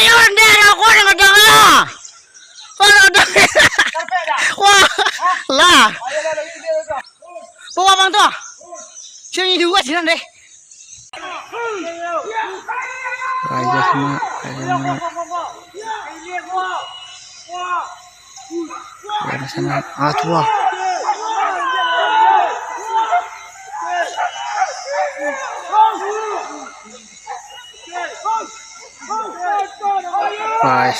jalan deh, aku nak jalan. Kalau ada, wah, lah. Bawa bang tu. Sini dua sini deh. Raja sama, raja sana. Ah tua. Pas.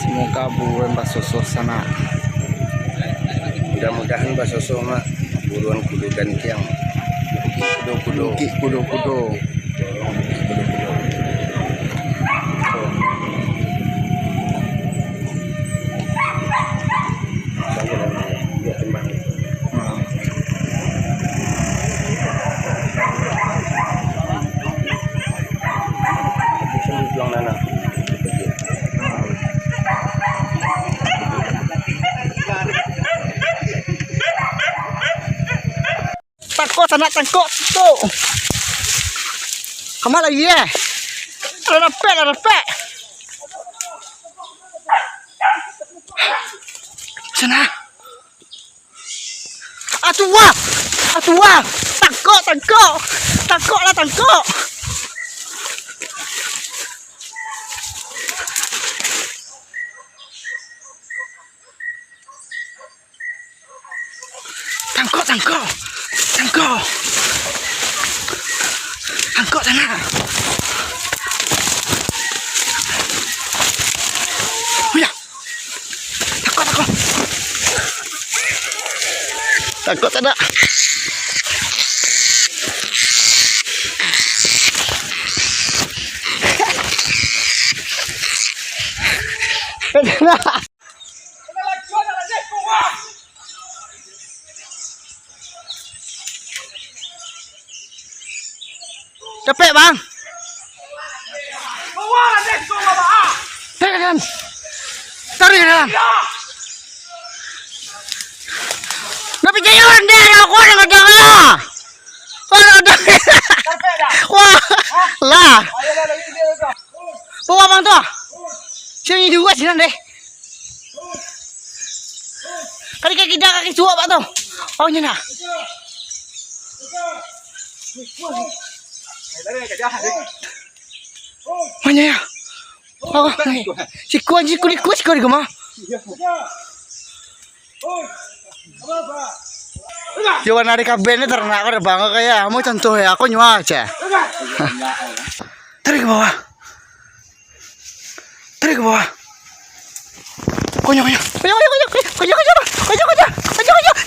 Semoga buruan basoso sana. Mudah-mudahan basoso mah buruan kudu gantiang. Bukik kudu. Tangkok sana tangkok tu. Kamu lagi ya? Ada pek. Sana. Atua. Tangkok lah tangkok. Tangkok sana. Oh ya. Tangkok sana. Capek bang. Tarik dalam. Tapi jalan deh, aku nak jalan. Kalau ada, wah, lah. Bawa bang tu. Sini dua sini deh. Kaki suap pak tu. Oh ni nak. Mana ya? Oh, sikut di mana? Jangan narik kabelnya ternak ada bangga kayak kamu contoh ya aku nyua aja. Tarik ke bawah. Konyo.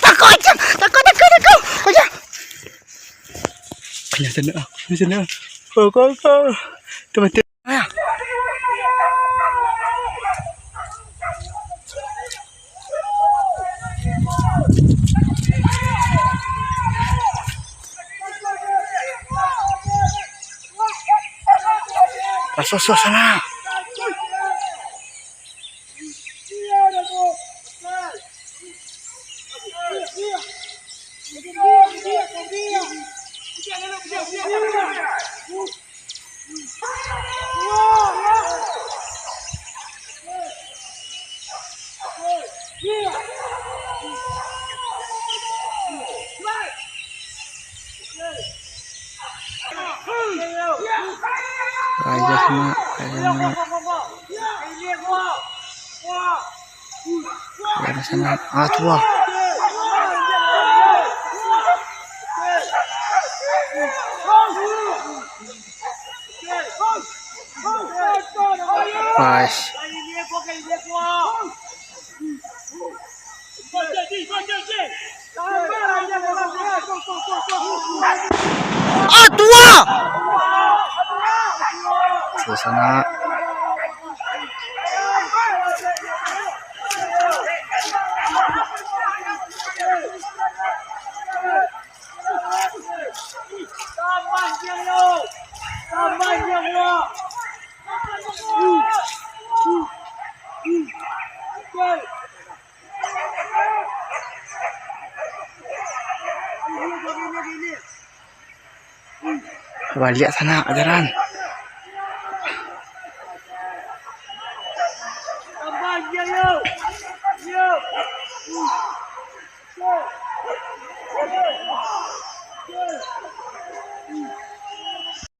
Takut. Sana. Kau. Teman-teman. Ayo. Masuk sana. Raja sama, raja sana. Ah tua. Pas. Ah tua. Sana. Tambah yang lo. Balik sana ajaran.